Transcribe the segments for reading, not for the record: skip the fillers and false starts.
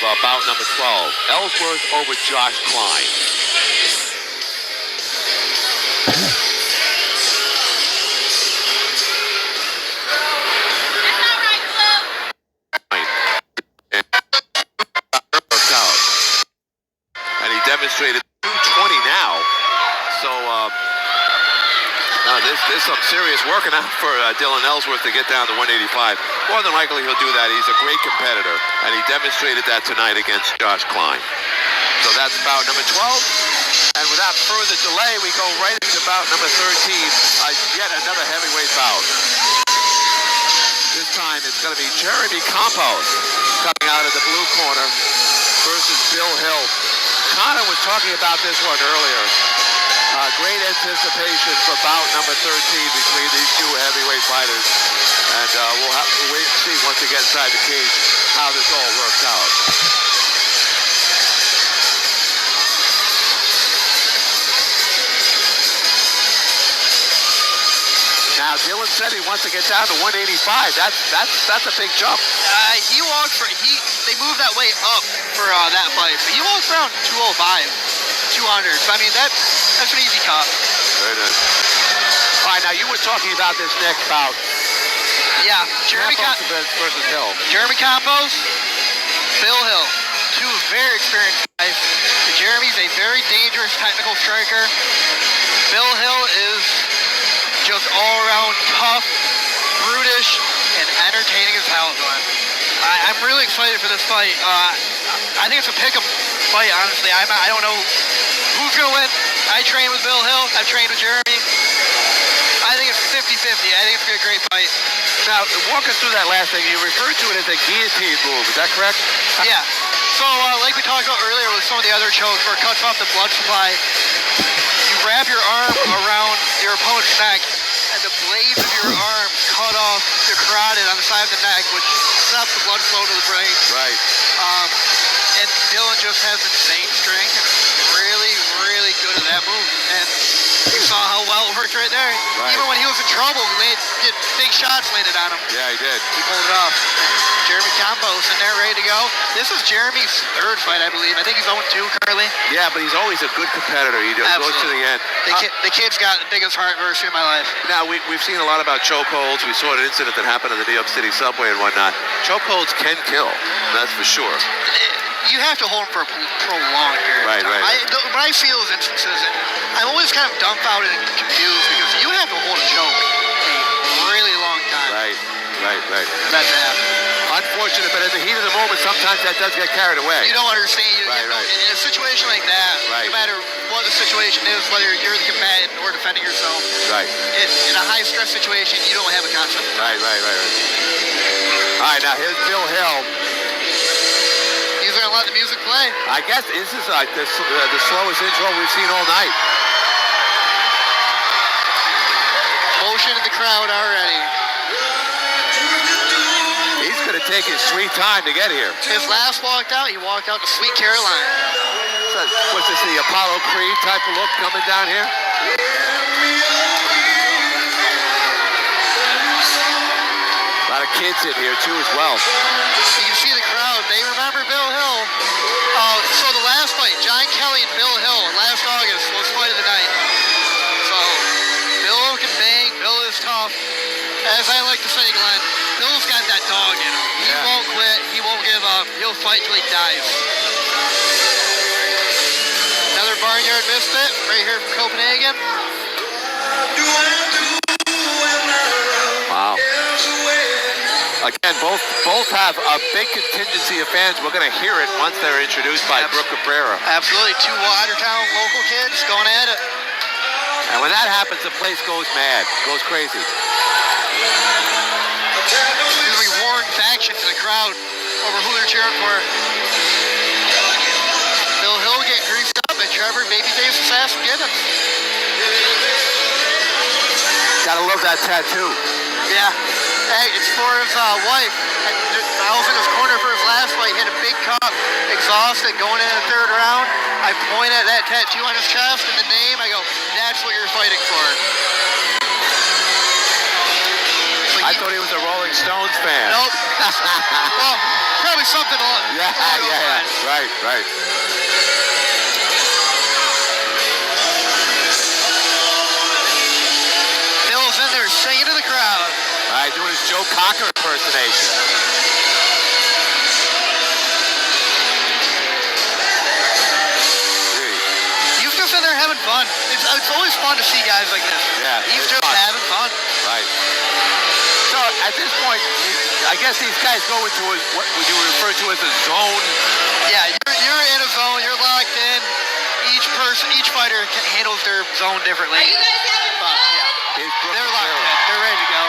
of bout number 12. Ellsworth over Josh Klein. And he demonstrated 220 now. So now there's some serious working out for Dylan Ellsworth to get down to 185. More than likely he'll do that. He's a great competitor, and he demonstrated that tonight against Josh Klein. So that's bout number 12. And without further delay, we go right into bout number 13, yet another heavyweight bout. This time it's going to be Jeremy Campos coming out of the blue corner versus Bill Hill. Connor was talking about this one earlier. Great anticipation for bout number 13 between these two heavyweight fighters. And we'll have to wait and see once we get inside the cage how this all works out. Now, Dylan said he wants to get down to 185. That's a big jump. They moved that weight up for that fight. So he walks around 205, 200. So I mean that's an easy cut. Very nice. All right, now you were talking about this next bout. Yeah, Jeremy Campos versus Hill. Jeremy Campos, Bill Hill, two very experienced guys. Jeremy's a very dangerous technical striker. Bill Hill is just all-around tough, brutish, and entertaining as hell, Glenn. I'm really excited for this fight. I think it's a pick-em fight, honestly. I don't know who's going to win. I train with Bill Hill. I've trained with Jeremy. I think it's 50-50. I think it's going to be a great fight. Now, walk us through that last thing. You referred to it as a guillotine move. Is that correct? Yeah. So, like we talked about earlier with some of the other chokes where it cuts off the blood supply, you wrap your arm around your opponent's neck, and the blades of your arms cut off the carotid on the side of the neck, which stops the blood flow to the brain. Right. And Dylan just has insane strength and really, really good at that move. And you saw how well it worked right there. Right. Even when he was in trouble, get big shots landed on him. Yeah, he did. He pulled it off. Jeremy Campos in there ready to go. This is Jeremy's third fight, I believe. I think he's 0-2 currently. Yeah, but he's always a good competitor. He goes to the end. The kid's got the biggest heart I've ever seen in my life. Now, we've seen a lot about chokeholds. We saw an incident that happened on the New York City subway and whatnot. Chokeholds can kill, that's for sure. You have to hold him for a prolonged period of time. Right. When I see those instances, and I'm always kind of dumbfounded and confused because you have to hold a choke a really long time. Right. For that to happen. Unfortunate, but in the heat of the moment, sometimes that does get carried away. You don't understand. Right. In a situation like that, no matter what the situation is, whether you're the combatant or defending yourself, right. In a high-stress situation, you don't have a concept of time. Right. All right, now here's Bill Hill. He's going to let the music play. I guess this is like the slowest intro we've seen all night. Motion in the crowd already. He's going to take his sweet time to get here. His last he walked out to Sweet Caroline. What's this, the Apollo Creed type of look coming down here? A lot of kids in here too as well. You can see the crowd. They remember Bill Hill. So the last fight, John Kelly and Bill Hill, last August, was fight of the night. So Bill can bang. Bill is tough. As I like to say, Glenn, Bill's got that dog in him. He won't quit. He won't give up. He'll fight till he dies. Another barnyard misfit right here from Copenhagen. Wow. Again, both have a big contingency of fans. We're going to hear it once they're introduced by Brooke Cabrera. Absolutely. Two Watertown local kids going at it. And when that happens, the place goes mad, goes crazy. Usually warring factions in the crowd over who they're cheering for. Bill Hill getting greased up by Trevor Babyface Assassin Gibbons. Gotta love that tattoo. Yeah. Hey, it's for his wife. I was in his corner for his last fight. He had a big cup, exhausted, going in the third round. I point at that tattoo on his chest and the name. I go, that's what you're fighting for. I thought he was a rolling Stones fan. Nope. Well, probably something along. Yeah. Right. Bill's in there singing to the crowd. All right, doing his Joe Cocker impersonation. He's just in there having fun. It's always fun to see guys like this. Yeah, He's it's just fun. having fun. Right. So at this point, I guess these guys go into what would you refer to as a zone. Yeah, you're in a zone. You're locked in. Each fighter handles their zone differently. Are you guys having fun? They're locked in. They're ready to go.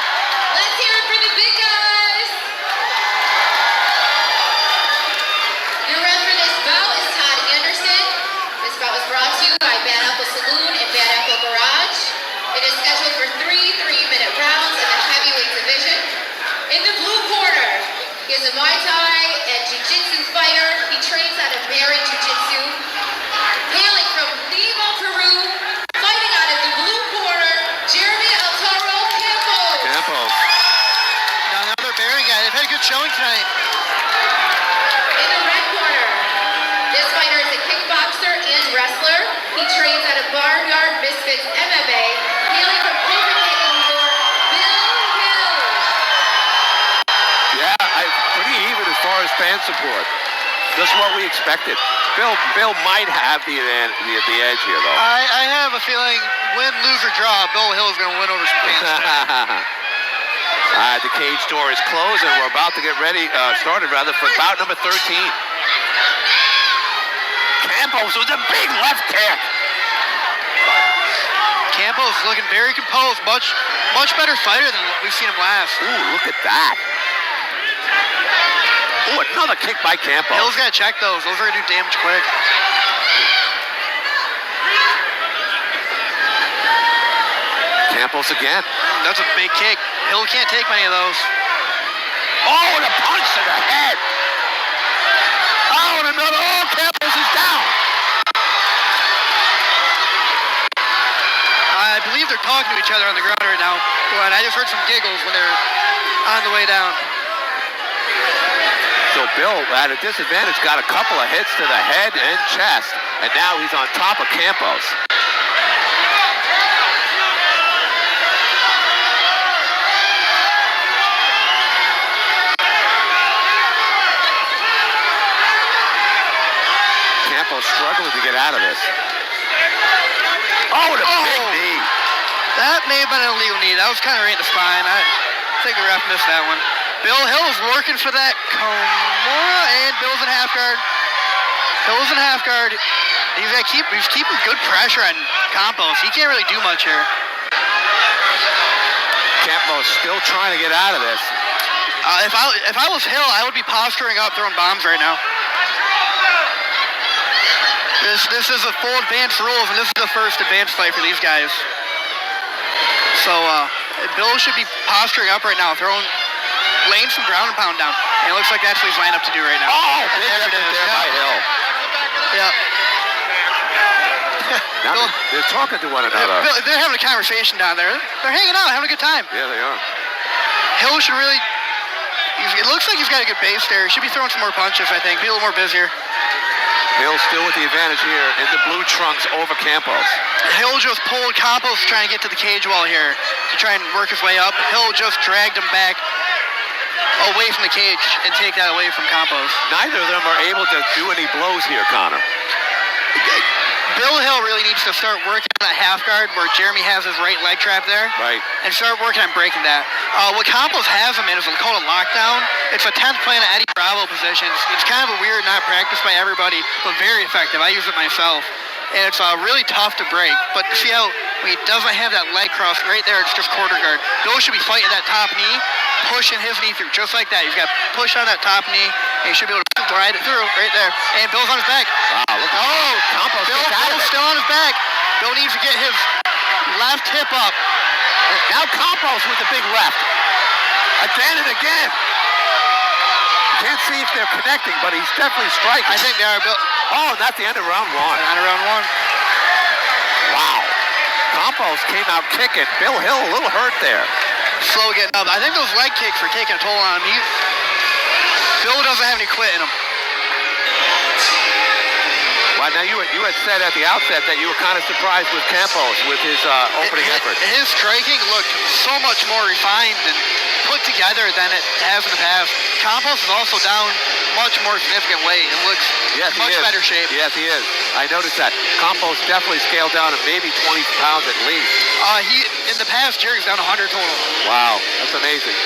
Let's hear it for the big guys. Your ref for this bout is Todd Anderson. This bout was brought to you by Bad Apple Saloon and Bad Apple Garage. It is scheduled for 3 3-minute rounds in the heavyweight division. In the blue corner, he is a Muay Thai and Jiu-Jitsu fighter. He trains out of Barry Jiu-Jitsu. Hailing from Lima, Peru, fighting out of the blue corner, Jeremy El Toro Campos. Now another Barry guy. They've had a good showing tonight. In the red corner, this fighter is a kickboxer and wrestler. He trains out of Barnyard Misfits MMA, hailing from Copenhagen, New York, Bill Hill. Yeah, pretty even as far as fan support. Just what we expected. Bill might have the edge here, though. I have a feeling, win, lose, or draw, Bill Hill is going to win over some fans tonight. The cage door is closed, and we're about to get started for bout number 13. Campos with a big left kick. Campos looking very composed, much better fighter than we've seen him last. Ooh, look at that. Ooh, another kick by Campos. Hill's got to check those. Those are going to do damage quick. Campos again. That's a big kick. Hill can't take many of those. Oh, and a punch to the head. Oh, and another. Oh, Campos is down. I believe they're talking to each other on the ground right now. And I just heard some giggles when they're on the way down. So Bill, at a disadvantage, got a couple of hits to the head and chest, and now he's on top of Campos. Campos struggling to get out of this. Oh, and a big knee. That may have been an illegal knee. That was kind of right in the spine. I think the ref missed that one. Bill Hill is working for that Komura, and Bill's in half guard. He's keeping good pressure on Campos. He can't really do much here. Campos still trying to get out of this. If I was Hill, I would be posturing up, throwing bombs right now. This is a full advanced rules, and this is the first advanced fight for these guys. So Bill should be posturing up right now, laying some ground and pound down. And it looks like that's what he's lined up to do right now. Oh, big effort there by Hill. Yeah. Now they're talking to one another. They're having a conversation down there. They're hanging out, having a good time. Yeah, they are. Hill should really... It looks like he's got a good base there. He should be throwing some more punches, I think. Be a little more busier. Hill still with the advantage here in the blue trunks over Campos. Hill just pulled Campos trying to get to the cage wall here to try and work his way up. Hill just dragged him back away from the cage and take that away from Campos. Neither of them are able to do any blows here, Connor. Bill Hill really needs to start working on that half guard where Jeremy has his right leg trap there. Right. And start working on breaking that. What Campos has him in is called a lockdown. It's a 10th plan of Eddie Bravo position. It's kind of a weird, not practiced by everybody, but very effective. I use it myself. And it's really tough to break. But see how when he doesn't have that leg cross right there, it's just quarter guard. Bill should be fighting that top knee, pushing his knee through just like that. He's got to push on that top knee, and he should be able to ride it through right there. And Bill's on his back. Wow, look. Oh, Campos Bill's still on his back. Bill needs to get his left hip up. Now Campos with the big left. Again and again. Can't see if they're connecting, but he's definitely striking. I think they are. Bill. Oh, and that's the end of round one. End of round one. Wow. Campos came out kicking. Bill Hill a little hurt there. slow getting up. I think those leg kicks were taking a toll on him. Bill doesn't have any quit in him. Well, now you had said at the outset that you were kind of surprised with Campos with his opening effort. His striking looked so much more refined and put together than it has in the past. Campos is also down much more significant weight and looks much better shape. Yes, he is. I noticed that. Campos definitely scaled down to maybe 20 pounds at least. In the past year, he's down 100 total. Wow, that's amazing.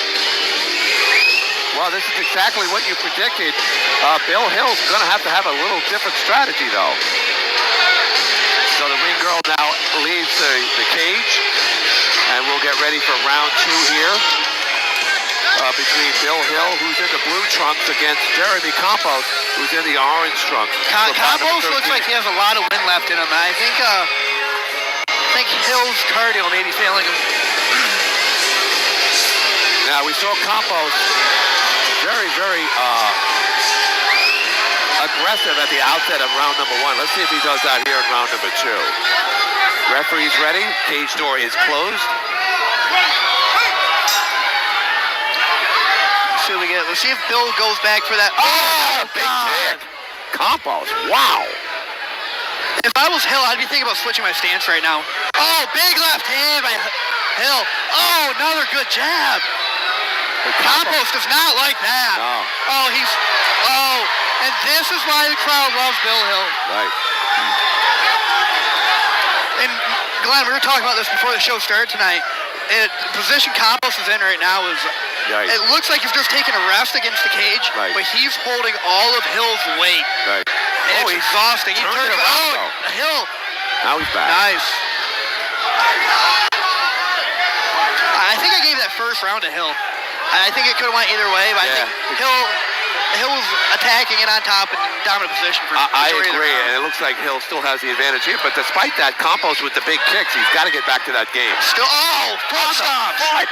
Well, this is exactly what you predicted. Bill Hill's going to have a little different strategy, though. So the ring girl now leaves the cage, and we'll get ready for round 2 here between Bill Hill, who's in the blue trunks, against Jeremy Campos, who's in the orange trunks. Campos looks like he has a lot of wind left in him. I think Hill's cardio may be failing him. Now, we saw Campos very, very aggressive at the outset of round number 1. Let's see if he does that here in round number 2. Referee's ready. Cage door is closed. Let's see if Bill goes back for that. Oh, big hit. Campos, wow. If I was Hill, I'd be thinking about switching my stance right now. Oh, big left hand by Hill. Oh, another good jab. Campos does not like that. No. And this is why the crowd loves Bill Hill. Right. And Glenn, we were talking about this before the show started tonight. The position Campos is in right now is, it looks like he's just taking a rest against the cage, but he's holding all of Hill's weight. Right. And it's exhausting. He turns it around. Hill. Now he's back. Nice. I think I gave that first round to Hill. I think it could have went either way, but I think Hill was attacking it on top and dominant position for I agree, and it looks like Hill still has the advantage here, but despite that, Campos with the big kicks, he's got to get back to that game. Foot stomp. My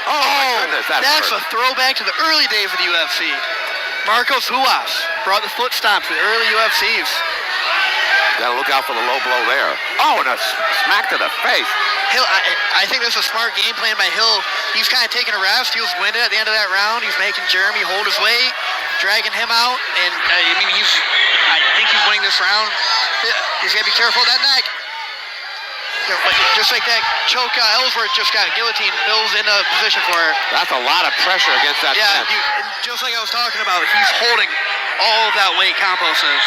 goodness, that's a throwback to the early days of the UFC. Marcos Ruas brought the foot stomp to the early UFCs. Got to look out for the low blow there. Oh, and a smack to the face. Hill, I think this is a smart game plan by Hill. He's kind of taking a rest. He was winded at the end of that round. He's making Jeremy hold his weight, dragging him out, and I think he's winning this round. He's got to be careful of that neck. Just like that choke, Ellsworth just got guillotined. Bill's in a position for it. That's a lot of pressure against that neck. Just like I was talking about, he's holding all of that weight, Campos is.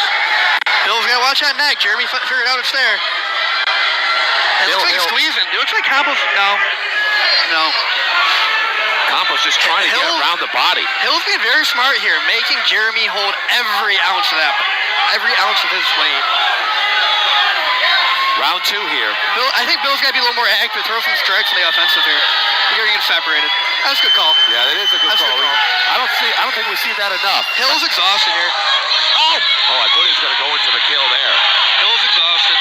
Bill's got to watch that neck. Jeremy figured out it's there. It looks like he's squeezing. It looks like Campos, no. Campos just trying to get around the body. Hill's being very smart here, making Jeremy hold every ounce of his weight. Round 2 here. I think Bill's got to be a little more active, throw some strikes on the offensive here. You're going to get separated. That's a good call. Yeah, that is a good call. I don't think we see that enough. Hill's exhausted here. Oh, I thought he was going to go in for the kill there. Hill's exhausted.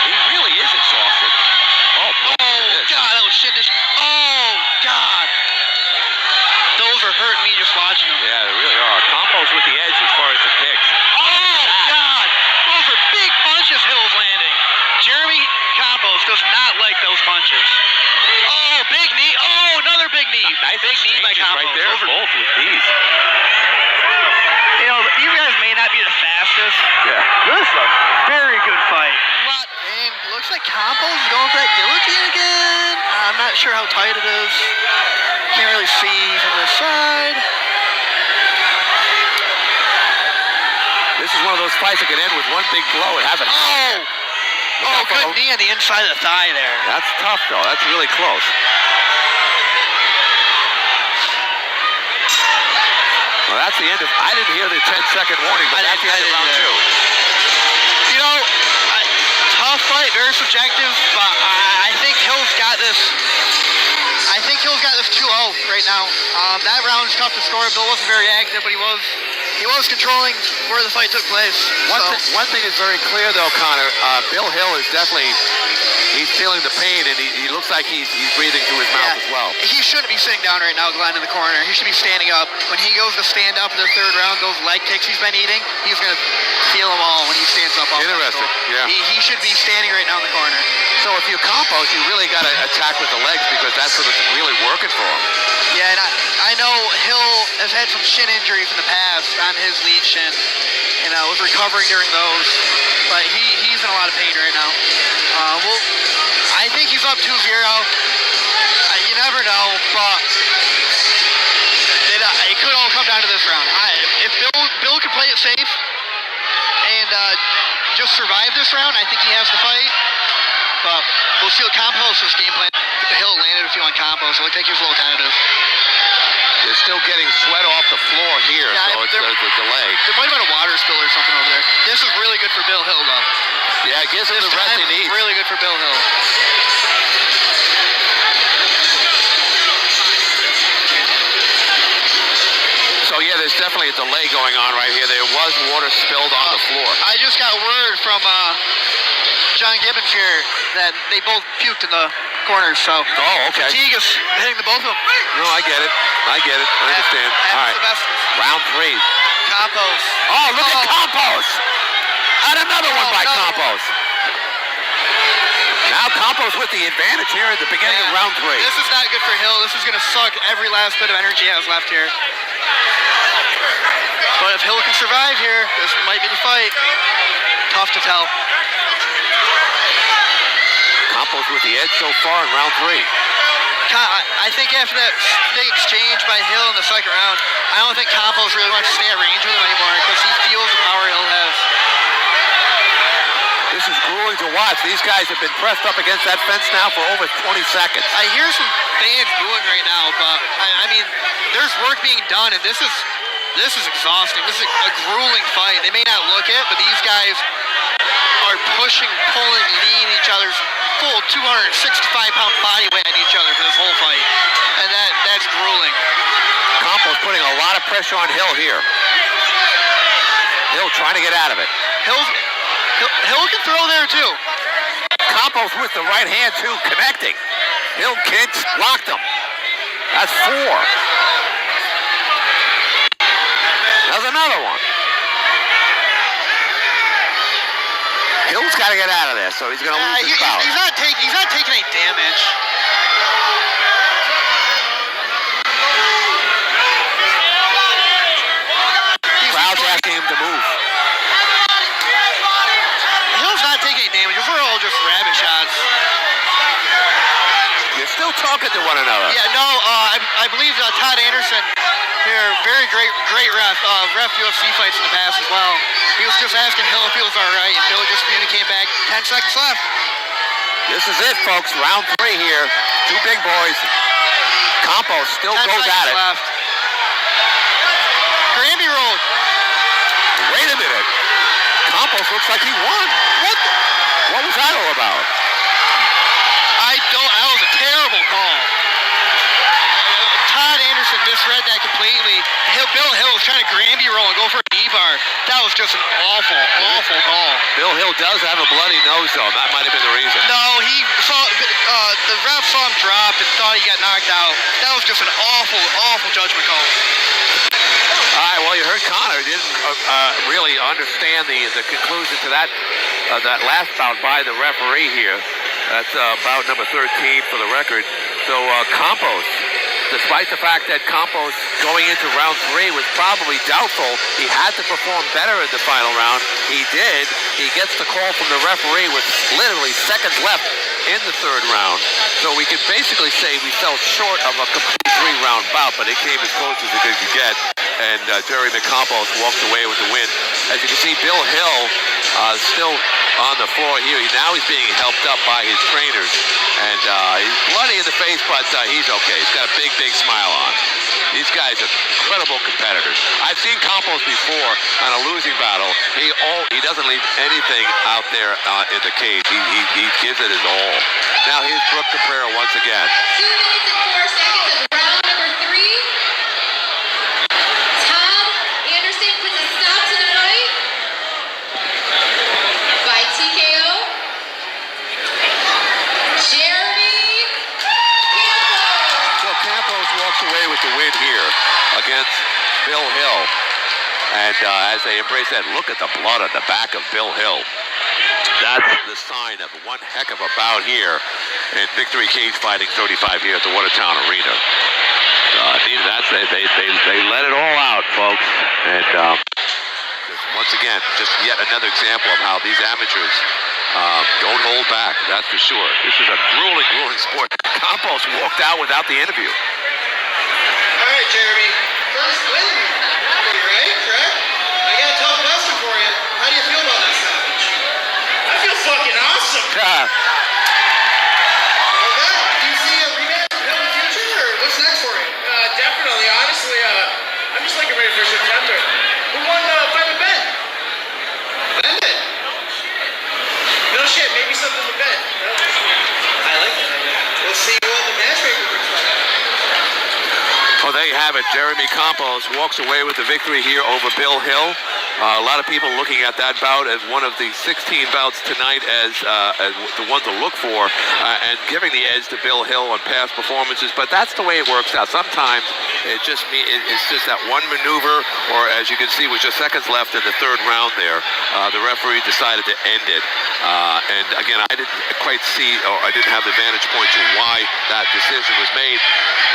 He really is exhausted. Oh, God, that was shin to shin. Oh, God. Those are hurting me just watching them. Yeah, they really are. Campos with the edge as far as the kicks. Oh, God. Those are big punches Hill's landing. Jeremy Campos does not like those punches. Oh, big knee. Oh, another big knee. Nice big knee by Campos. Right there, both with knees. These guys may not be the fastest. Yeah. This is a very good fight. And looks like Campos is going for that guillotine again. I'm not sure how tight it is. Can't really see from this side. This is one of those fights that can end with one big blow. It hasn't. Good knee on the inside of the thigh there. That's tough, though. That's really close. Well, that's the end of. I didn't hear the 10-second warning, but that's the end of round 2. Tough fight, very subjective, but I think Hill's got this. I think Hill's got this 2-0 right now. That round is tough to score. Bill wasn't very active, but he was he was controlling where the fight took place. One thing is very clear, though, Connor. Bill Hill is definitely, he's feeling the pain, and he looks like he's breathing through his mouth as well. He shouldn't be sitting down right now, Glenn, in the corner. He should be standing up. When he goes to stand up in the third round, those leg kicks he's been eating, he's going to feel them all when he stands up. Interesting, yeah. He should be standing right now in the corner. So if you're Campos, you really got to attack with the legs because that's what's really working for him. Yeah, and I know Hill has had some shin injuries in the past on his lead shin, and was recovering during those, but he's in a lot of pain right now. Well, I think he's up 2-0. You never know, but it could all come down to this round. If Bill could play it safe and just survive this round, I think he has the fight. But we'll see what Campos' game plan. Hill landed a few on Campos. It looked like he was a little tentative. They're still getting sweat off the floor here, so it's a delay. There might have been a water spill or something over there. This is really good for Bill Hill, though. Yeah, it gives him the rest he needs. Really good for Bill Hill. So yeah, there's definitely a delay going on right here. There was water spilled on the floor. I just got word from John Gibbons here that they both puked in the corners, so. Oh, okay. Fatigue is hitting the both of them. No, I get it. I understand. All right. Round 3. Campos. Oh, look at Campos! And another one by Campos. Now Campos with the advantage here at the beginning of round 3. This is not good for Hill. This is going to suck every last bit of energy he has left here. But if Hill can survive here, this might be the fight. Tough to tell. Campos with the edge so far in round 3. I think after that big exchange by Hill in the second round, I don't think Campos really wants to stay at range with him anymore because he feels the power Hill has. This is grueling to watch. These guys have been pressed up against that fence now for over 20 seconds. I hear some fans booing right now, but I mean, there's work being done, and this is exhausting. This is a grueling fight. They may not look it, but these guys are pushing, pulling, leaning each other's full 265-pound body weight on each other for this whole fight, and that's grueling. Campos putting a lot of pressure on Hill here. Hill trying to get out of it. Hill can throw there too. Campos with the right hand too, connecting. Hill kicks, blocked him. That's 4. There's another one. Hill's got to get out of there, so he's going to lose his power. He's not taking any damage. Crowd's asking him to move. Hill's not taking any damage. Those are all just rabbit shots. You're still talking to one another. Yeah, no, I believe Todd Anderson here, very great ref, ref UFC fights in the past as well. He was just asking Hill if he was all right, and Bill just communicated back. 10 seconds left. This is it, folks. Round 3 here. 2 big boys. Campos still goes at it. Left. Granby roll. Wait a minute. Campos looks like he won. What was that all about? That was a terrible call. Todd Anderson misread that completely. Bill Hill was trying to Granby roll and go for a knee bar. That was just an awful call. Bill Hill does have a bloody nose, though. That might have been the reason. No, he saw the ref saw him drop and thought he got knocked out. That was just an awful judgment call. All right, well, you heard Connor didn't really understand the conclusion to that last bout by the referee here. That's bout number 13 for the record. So Campos, despite the fact that Campos going into round 3 was probably doubtful, he had to perform better in the final round. He did. He gets the call from the referee with literally seconds left in the 3rd round. So we can basically say we fell short of a complete 3-round bout, but it came as close as it could get. And Jerry Campos walked away with the win. As you can see, Bill Hill still on the floor here. Now he's being helped up by his trainers. And he's bloody in the face, but he's okay. He's got a big smile on. These guys are incredible competitors. I've seen Campos before on a losing battle. He doesn't leave anything out there in the cage. He gives it his all. Now here's Brooke Caprera once again. 2 minutes and 4 seconds of round number 3. Todd Anderson puts here against Bill Hill. And as they embrace that, look at the blood on the back of Bill Hill. That's the sign of one heck of a bout here in Victory Cage Fighting 35 here at the Watertown Arena. They let it all out, folks. And once again, just yet another example of how these amateurs don't hold back, that's for sure. This is a grueling sport. Campos walked out without the interview. All right, Jeremy. First win for you, right? Correct? I got a tough question for you. How do you feel about that savage? I feel fucking awesome. Okay. Do you see a rematch in the future, or what's next for you? Definitely. Honestly, I'm just like ready for September. Who won fight with Ben? Bend it. No shit. Maybe something with Ben. I like it. We'll see what the matchmaker brings back. Well, there you have it. Jeremy Campos walks away with the victory here over Bill Hill. A lot of people looking at that bout as one of the 16 bouts tonight as the one to look for and giving the edge to Bill Hill on past performances. But that's the way it works out. Sometimes it's just that one maneuver, or as you can see with just seconds left in the third round there, the referee decided to end it. And again, I didn't quite see, or I didn't have the vantage point to why that decision was made.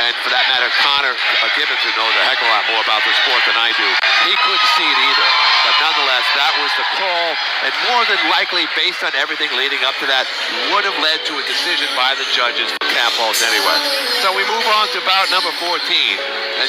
And for that matter, Connor Gibbons, who knows a heck of a lot more about the sport than I do, he couldn't see it either. But nonetheless, that was the call, and more than likely, based on everything leading up to that, would have led to a decision by the judges for Campos anyway. So we move on to bout number 14. And